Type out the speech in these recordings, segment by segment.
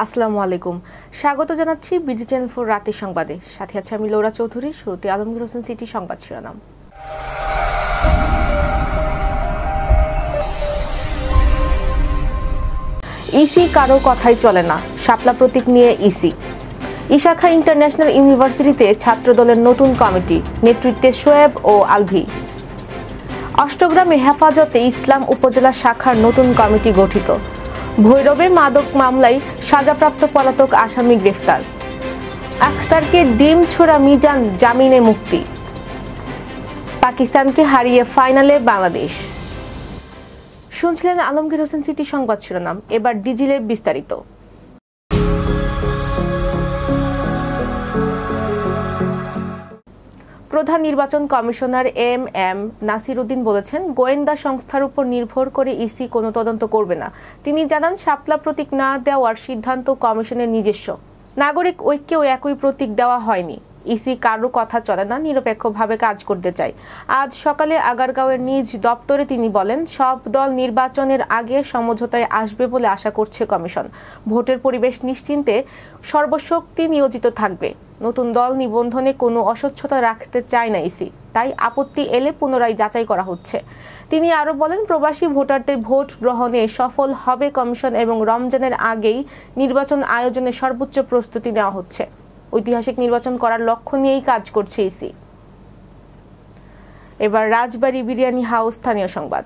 আসসালামু আলাইকুম। স্বাগত জানাচ্ছি বিডি চ্যানেল 4 রাতের সংবাদে। সাথে আছে আমি লৌরা চৌধুরী। শুরুতে আলমগীর হোসেন সিটি সংবাদ শিরোনাম। ইসি কারো কথাই চলে না, শাপলা প্রতীক নিয়ে ইসি। ইশাখা ইন্টারন্যাশনাল ইউনিভার্সিটিতে ছাত্রদলের নতুন কমিটি, নেতৃত্বে শোয়েব ও আলভি। অষ্টগ্রামে হেফাজতে ইসলাম উপজেলা শাখার নতুন কমিটি গঠিত। ভৈরবে মাদক মামলায় সাজাপ্রাপ্ত পলাতক আসামি গ্রেফতার। আখতারকে ডিম ছোড়া মিজান জামিনে মুক্তি। পাকিস্তানকে হারিয়ে ফাইনালে বাংলাদেশ। শুনছিলেন আলমগীর হোসেন সিটি সংবাদ শিরোনাম। এবার ডিজিলে বিস্তারিত। প্রধান নির্বাচন কমিশনার এম নাসির উদ্দিন বলেছেন, গোয়েন্দা সংস্থার উপর নির্ভর করে ইসি কোনো তদন্ত করবে না। তিনি জানান, শাপলা প্রতীক না দেওয়ার সিদ্ধান্ত কমিশনের নিজস্ব। নাগরিক ঐক্যেও একই প্রতীক দেওয়া হয়নি। ইসি কারো কথা চলে না, নিরপেক্ষভাবে কাজ করতে চায়। আজ সকালে আগারগাঁওয়ের নিজ দপ্তরে তিনি বলেন, সব দল নির্বাচনের আগে সমঝোতায় আসবে বলে আশা করছে কমিশন। ভোটের পরিবেশ নিশ্চিন্তে সর্বশক্তি নিয়োজিত থাকবে। নতুন দল নিবন্ধনে কোনো অস্বচ্ছতা রাখতে চায় না ইসি, তাই আপত্তি এলে পুনরায় যাচাই করা হচ্ছে। তিনি আরও বলেন, প্রবাসী ভোটারদের ভোট গ্রহণে সফল হবে কমিশন এবং রমজানের আগেই নির্বাচন আয়োজনে সর্বোচ্চ প্রস্তুতি নেওয়া হচ্ছে। ঐতিহাসিক নির্বাচন করার লক্ষ্য নিয়েই কাজ করছে ইসি। এবার রাজবাড়ী বিরিয়ানি হাউস স্থানীয় সংবাদ।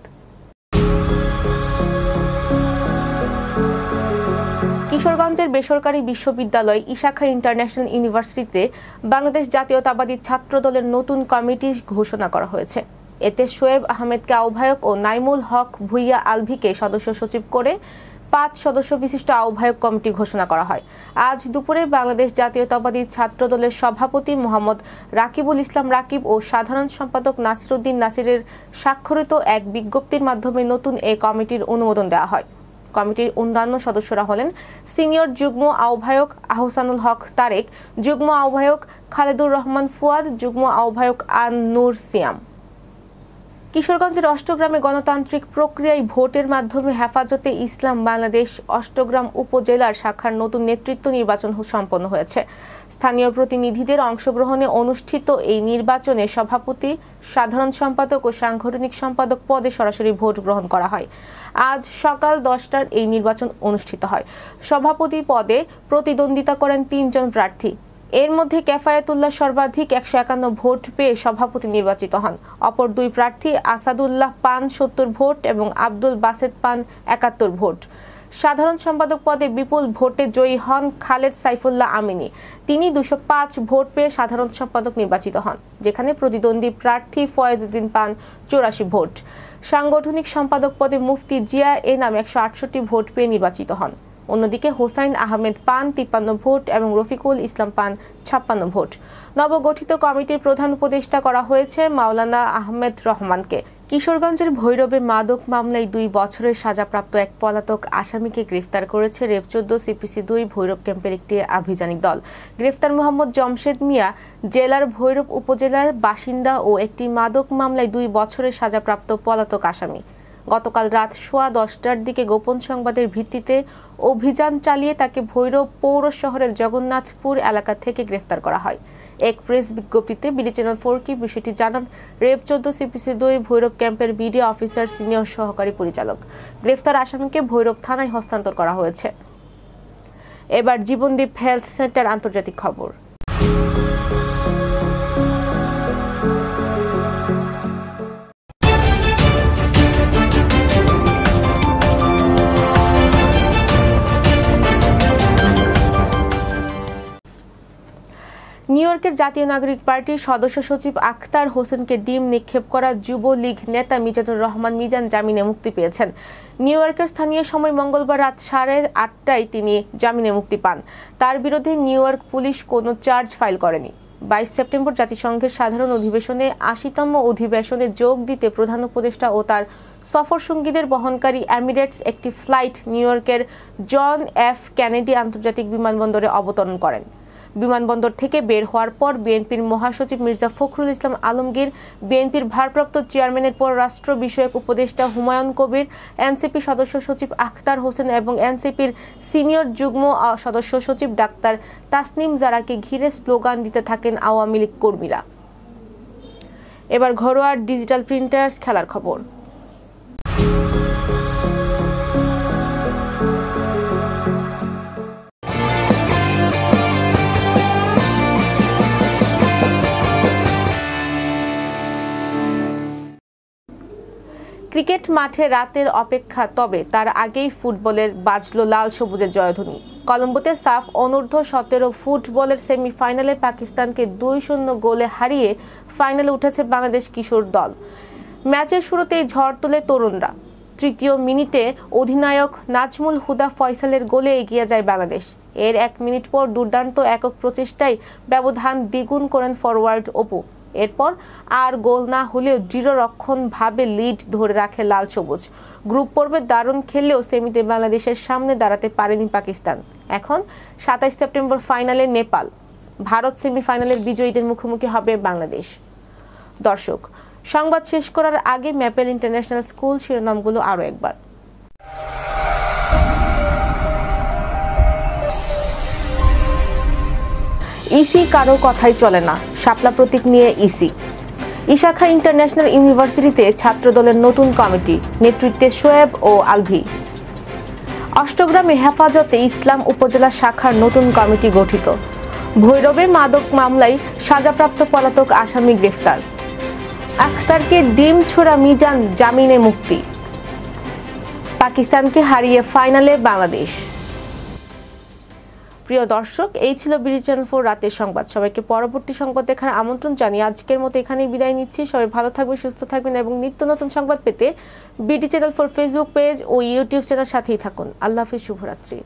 কিশোরগঞ্জের বেসরকারি বিশ্ববিদ্যালয় ইশাখা ইন্টারন্যাশনাল ইউনিভার্সিটিতে বাংলাদেশ জাতীয়তাবাদী ছাত্রদলের নতুন কমিটি ঘোষণা করা হয়েছে। এতে শোয়েব আহমেদকে আহ্বায়ক ও নাইমুল হক ভুইয়া আলভিকে সদস্য সচিব করে 5 সদস্য বিশিষ্ট আহ্বায়ক কমিটি ঘোষণা করা হয়। আজ দুপুরে বাংলাদেশ জাতীয়তাবাদী ছাত্রদলের সভাপতি মোহাম্মদ রাকিবুল ইসলাম রাকিব ও সাধারণ সম্পাদক নাসির উদ্দিন নাসিরের স্বাক্ষরিত এক বিজ্ঞপ্তির মাধ্যমে নতুন এই কমিটির অনুমোদন দেওয়া হয়। কমিটির অন্যান্য সদস্যরা হলেন সিনিয়র যুগ্ম আহ্বায়ক আহসানুল হক তারেক, যুগ্ম আহ্বায়ক খালেদুর রহমান ফুয়াদ, যুগ্ম আহ্বায়ক আন নূর সিয়াম। কিশোরগঞ্জের অষ্টগ্রামে গণতান্ত্রিক প্রক্রিয়ায় ভোটের মাধ্যমে হেফাজতে ইসলাম বাংলাদেশ অষ্টগ্রাম উপজেলার শাখার নতুন নেতৃত্ব নির্বাচন সম্পন্ন হয়েছে। স্থানীয় প্রতিনিধিদের অংশগ্রহণে অনুষ্ঠিত এই নির্বাচনে সভাপতি, সাধারণ সম্পাদক ও সাংগঠনিক সম্পাদক পদে সরাসরি ভোট গ্রহণ করা হয়। আজ সকাল 10টার এই নির্বাচন অনুষ্ঠিত হয়। সভাপতি পদে প্রতিদ্বন্দ্বিতা করেন 3 জন প্রার্থী। এর মধ্যে কেফায়েতুল্লাহ সর্বাধিক 151 ভোট পেয়ে সভাপতি নির্বাচিত হন। অপর 2 প্রার্থী আসাদুল্লাহ পান 70 ভোট এবং আব্দুল বাসেত পান 71 ভোট। সাধারণ সম্পাদক পদে বিপুল ভোটে জয়ী হন খালেদ সাইফুল্লাহ আমিনী। তিনি 205 ভোট পেয়ে সাধারণ সম্পাদক নির্বাচিত হন, যেখানে প্রতিদ্বন্দ্বী প্রার্থী ফয়েজউদ্দিন পান 84 ভোট। সাংগঠনিক সম্পাদক পদে মুফতি জিয়া এনাম 168 ভোট পেয়ে নির্বাচিত হন। অন্যদিকে হোসাইন আহমেদ পান 53 ভোট এবং রফিকুল ইসলাম পান 56 ভোট। নবগঠিত কমিটির প্রধান উপদেষ্টা করা হয়েছে মাওলানা আহমেদ রহমানকে। কিশোরগঞ্জের ভৈরবে মাদক মামলায় 2 বছরের সাজাপ্রাপ্ত এক পলাতক আসামিকে গ্রেফতার করেছে রেব 14 CPC 2 ভৈরব ক্যাম্পের একটি আভিযানিক দল। গ্রেফতার মোহাম্মদ জমশেদ মিয়া জেলার ভৈরব উপজেলার বাসিন্দা ও একটি মাদক মামলায় 2 বছরের সাজাপ্রাপ্ত পলাতক আসামি। গতকাল রাত 10:15টার দিকে গোপন সংবাদের ভিত্তিতে অভিযান চালিয়ে তাকে ভৈরব পৌর শহরের জগন্নাথপুর এলাকা থেকে গ্রেফতার করা হয়। এক প্রেস বিজ্ঞপ্তিতে বিডি চ্যানেল 4কে বিষয়টি জানান রেব 14 CPC 2 ভৈরব ক্যাম্পের বিডিও অফিসার সিনিয়র সহকারী পরিচালক। গ্রেফতার আসামিকে ভৈরব থানায় হস্তান্তর করা হয়েছে। এবার জীবনদীপ হেলথ সেন্টার আন্তর্জাতিক খবর। নিউ ইয়র্কের জাতীয় নাগরিক পার্টির সদস্য সচিব আখতার হোসেনকে ডিম নিক্ষেপ করা যুবলীগ নেতা মিজানুর রহমান মিজান জামিনে মুক্তি পেয়েছেন। নিউ ইয়র্কের স্থানীয় সময় মঙ্গলবার রাত 8:30টায় তিনি জামিনে মুক্তি পান। তার বিরুদ্ধে নিউ ইয়র্ক পুলিশ কোনো চার্জ ফাইল করেনি। 22 সেপ্টেম্বর জাতিসংঘের সাধারণ অধিবেশনে 80তম অধিবেশনে যোগ দিতে প্রধান উপদেষ্টা ও তার সফর সঙ্গীদের বহনকারী এমিরেটস একটি ফ্লাইট নিউ ইয়র্কের জন এফ কেনেডি আন্তর্জাতিক বিমানবন্দরে অবতরণ করেন। বিমানবন্দর থেকে বের হওয়ার পর বিএনপির মহাসচিব মির্জা ফখরুল ইসলাম আলমগীর, বিএনপির ভারপ্রাপ্ত চেয়ারম্যানের পররাষ্ট্র বিষয়ক উপদেষ্টা হুমায়ুন কবির, এনসিপি সদস্য সচিব আখতার হোসেন এবং এনসিপির সিনিয়র যুগ্ম সদস্য সচিব ডাক্তার তাসনিম জারাকে ঘিরে স্লোগান দিতে থাকেন আওয়ামী লীগ কর্মীরা। এবার ঘরোয়া ডিজিটাল প্রিন্টার্স খেলার খবর। ক্রিকেট মাঠে রাতের অপেক্ষা, তবে তার আগেই ফুটবলের বাজলো লাল সবুজের জয়ধ্বনি। কলম্বোতে সাফ অনূর্ধ্ব-17 ফুটবলের সেমিফাইনালে পাকিস্তানকে 2-0 গোলে হারিয়ে ফাইনালে উঠেছে বাংলাদেশ কিশোর দল। ম্যাচের শুরুতেই ঝড় তোলে তরুণরা। তৃতীয় মিনিটে অধিনায়ক নাজমুল হুদা ফয়সালের গোলে এগিয়ে যায় বাংলাদেশ। এর 1 মিনিট পর দুর্দান্ত একক প্রচেষ্টায় ব্যবধান দ্বিগুণ করেন ফরওয়ার্ড অপু। এরপর আর গোল না হলেও দৃঢ় রক্ষণভাবে লিড ধরে রাখে লাল সবুজ। গ্রুপ পর্বে দারুণ খেললেও সেমিতে বাংলাদেশের সামনে দাঁড়াতে পারেনি পাকিস্তান। এখন 27 সেপ্টেম্বর ফাইনালে নেপাল, ভারত সেমিফাইনালের বিজয়ীদের মুখোমুখি হবে বাংলাদেশ। দর্শক, সংবাদ শেষ করার আগে ম্যাপেল ইন্টারন্যাশনাল স্কুল শিরোনামগুলো আরও একবার। ইসি কারো কথাই চলে না, শাপলা প্রতীক নিয়ে ইসি। ইশাখা ইন্টারন্যাশনাল ইউনিভার্সিটিতে ছাত্রদলের নতুন কমিটি, নেতৃত্বে শোয়েব ও আলভি। অষ্টগ্রামে হেফাজতে ইসলাম উপজেলা শাখার নতুন কমিটি গঠিত। ভৈরবে মাদক মামলায় সাজাপ্রাপ্ত পলাতক আসামি গ্রেফতার। আখতারকে ডিম ছোড়া মিজান জামিনে মুক্তি। পাকিস্তানকে হারিয়ে ফাইনালে বাংলাদেশ। প্রিয় দর্শক, এই ছিল বিডি চ্যানেল 4 রাতের সংবাদ। সবাইকে পরবর্তী সংবাদ দেখার আমন্ত্রণ জানিয়ে আজকের মতো এখানেই বিদায় নিচ্ছি। সবাই ভালো থাকবেন, সুস্থ থাকবেন এবং নিত্য নতুন সংবাদ পেতে বিডি চ্যানেল 4 ফেসবুক পেজ ও ইউটিউব চ্যানেল সাথেই থাকুন। আল্লাহ হাফেজ, শুভরাত্রি।